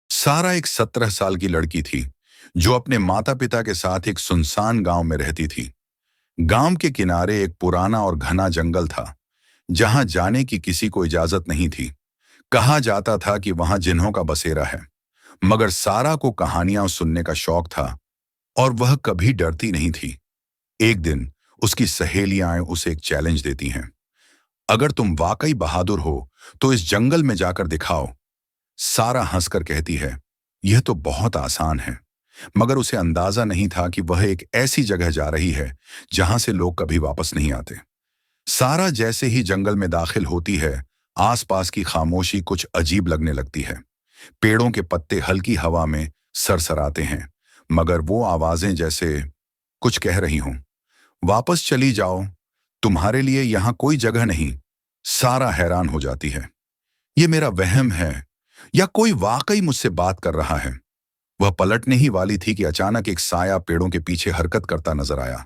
सारा एक 17 साल की लड़की थी जो अपने माता पिता के साथ एक सुनसान गांव में रहती थी। गांव के किनारे एक पुराना और घना जंगल था जहां जाने की किसी को इजाजत नहीं थी। कहा जाता था कि वहां जिन्हों का बसेरा है। मगर सारा को कहानियां सुनने का शौक था और वह कभी डरती नहीं थी। एक दिन उसकी सहेलियां उसे एक चैलेंज देती हैं। अगर तुम वाकई बहादुर हो तो इस जंगल में जाकर दिखाओ। सारा हंसकर कहती है, यह तो बहुत आसान है। मगर उसे अंदाजा नहीं था कि वह एक ऐसी जगह जा रही है जहां से लोग कभी वापस नहीं आते। सारा जैसे ही जंगल में दाखिल होती है, आसपास की खामोशी कुछ अजीब लगने लगती है। पेड़ों के पत्ते हल्की हवा में सरसराते हैं, मगर वो आवाजें जैसे कुछ कह रही हों, वापस चली जाओ, तुम्हारे लिए यहां कोई जगह नहीं। सारा हैरान हो जाती है, ये मेरा वहम है या कोई वाकई मुझसे बात कर रहा है। वह पलटने ही वाली थी कि अचानक एक साया पेड़ों के पीछे हरकत करता नजर आया।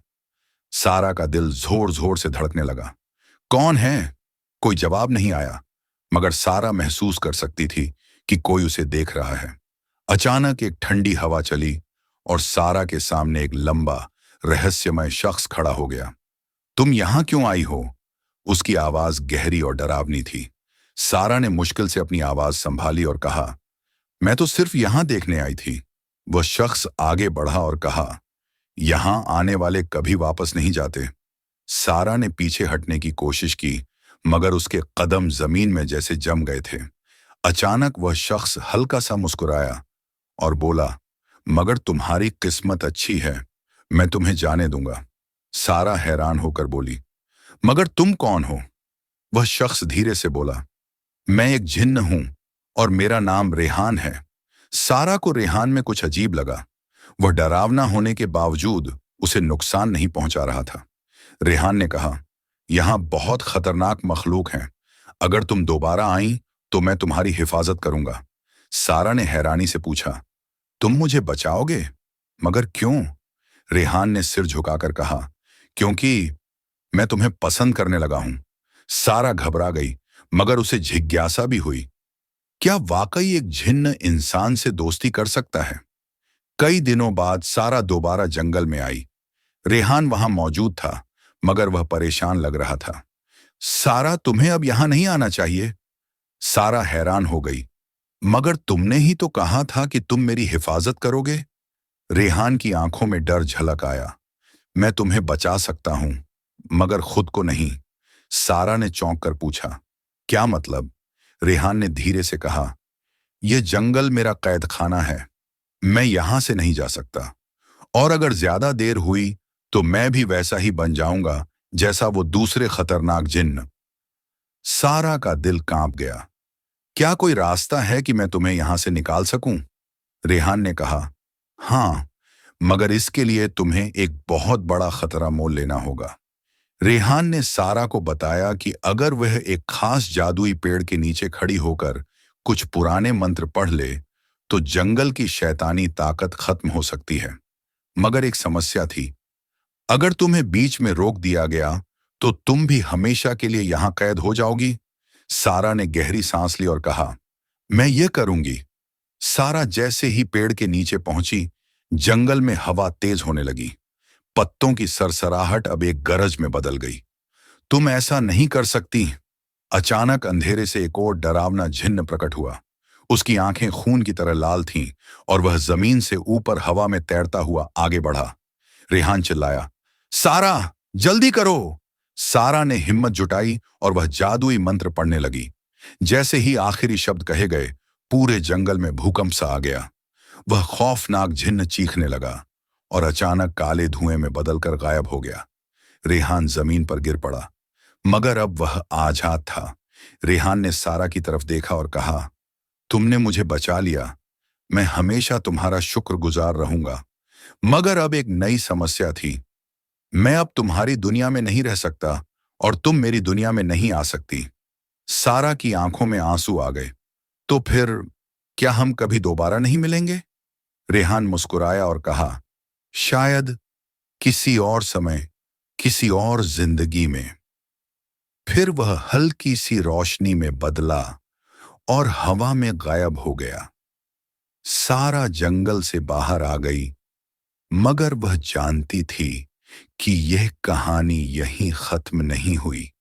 सारा का दिल जोर जोर से धड़कने लगा। कौन है? कोई जवाब नहीं आया, मगर सारा महसूस कर सकती थी कि कोई उसे देख रहा है। अचानक एक ठंडी हवा चली और सारा के सामने एक लंबा रहस्यमय शख्स खड़ा हो गया। तुम यहां क्यों आई हो? उसकी आवाज गहरी और डरावनी थी। सारा ने मुश्किल से अपनी आवाज संभाली और कहा, मैं तो सिर्फ यहां देखने आई थी। वह शख्स आगे बढ़ा और कहा, यहां आने वाले कभी वापस नहीं जाते। सारा ने पीछे हटने की कोशिश की, मगर उसके कदम जमीन में जैसे जम गए थे। अचानक वह शख्स हल्का सा मुस्कुराया और बोला, मगर तुम्हारी किस्मत अच्छी है, मैं तुम्हें जाने दूंगा। सारा हैरान होकर बोली, मगर तुम कौन हो? वह शख्स धीरे से बोला, मैं एक जिन्न हूं और मेरा नाम रेहान है। सारा को रेहान में कुछ अजीब लगा। वह डरावना होने के बावजूद उसे नुकसान नहीं पहुंचा रहा था। रेहान ने कहा, यहां बहुत खतरनाक मखलूक हैं। अगर तुम दोबारा आई तो मैं तुम्हारी हिफाजत करूंगा। सारा ने हैरानी से पूछा, तुम मुझे बचाओगे? मगर क्यों? रेहान ने सिर झुकाकर कहा, क्योंकि मैं तुम्हें पसंद करने लगा हूं। सारा घबरा गई, मगर उसे जिज्ञासा भी हुई, क्या वाकई एक जिन्न इंसान से दोस्ती कर सकता है? कई दिनों बाद सारा दोबारा जंगल में आई। रेहान वहां मौजूद था, मगर वह परेशान लग रहा था। सारा, तुम्हें अब यहां नहीं आना चाहिए। सारा हैरान हो गई, मगर तुमने ही तो कहा था कि तुम मेरी हिफाजत करोगे। रेहान की आंखों में डर झलक आया। मैं तुम्हें बचा सकता हूं, मगर खुद को नहीं। सारा ने चौंक कर पूछा, क्या मतलब? रेहान ने धीरे से कहा, यह जंगल मेरा कैद खाना है। मैं यहां से नहीं जा सकता, और अगर ज्यादा देर हुई तो मैं भी वैसा ही बन जाऊंगा जैसा वो दूसरे खतरनाक जिन्न। सारा का दिल कांप गया। क्या कोई रास्ता है कि मैं तुम्हें यहां से निकाल सकूं? रेहान ने कहा, हाँ, मगर इसके लिए तुम्हें एक बहुत बड़ा खतरा मोल लेना होगा। रेहान ने सारा को बताया कि अगर वह एक खास जादुई पेड़ के नीचे खड़ी होकर कुछ पुराने मंत्र पढ़ ले तो जंगल की शैतानी ताकत खत्म हो सकती है। मगर एक समस्या थी, अगर तुम्हें बीच में रोक दिया गया तो तुम भी हमेशा के लिए यहां कैद हो जाओगी। सारा ने गहरी सांस ली और कहा, मैं ये करूंगी। सारा जैसे ही पेड़ के नीचे पहुंची, जंगल में हवा तेज होने लगी। पत्तों की सरसराहट अब एक गरज में बदल गई। तुम ऐसा नहीं कर सकती। अचानक अंधेरे से एक और डरावना जिन्न प्रकट हुआ। उसकी आंखें खून की तरह लाल थीं और वह जमीन से ऊपर हवा में तैरता हुआ आगे बढ़ा। रेहान चिल्लाया, सारा, जल्दी करो। सारा ने हिम्मत जुटाई और वह जादुई मंत्र पढ़ने लगी। जैसे ही आखिरी शब्द कहे गए, पूरे जंगल में भूकंप सा आ गया। वह खौफनाक जिन्न चीखने लगा और अचानक काले धुएं में बदलकर गायब हो गया। रेहान जमीन पर गिर पड़ा, मगर अब वह आजाद था। रेहान ने सारा की तरफ देखा और कहा, तुमने मुझे बचा लिया, मैं हमेशा तुम्हारा शुक्रगुजार रहूंगा। मगर अब एक नई समस्या थी, मैं अब तुम्हारी दुनिया में नहीं रह सकता और तुम मेरी दुनिया में नहीं आ सकती। सारा की आंखों में आंसू आ गए। तो फिर क्या हम कभी दोबारा नहीं मिलेंगे? रेहान मुस्कुराया और कहा, शायद किसी और समय, किसी और जिंदगी में। फिर वह हल्की सी रोशनी में बदला और हवा में गायब हो गया। सारा जंगल से बाहर आ गई, मगर वह जानती थी कि यह कहानी यहीं खत्म नहीं हुई।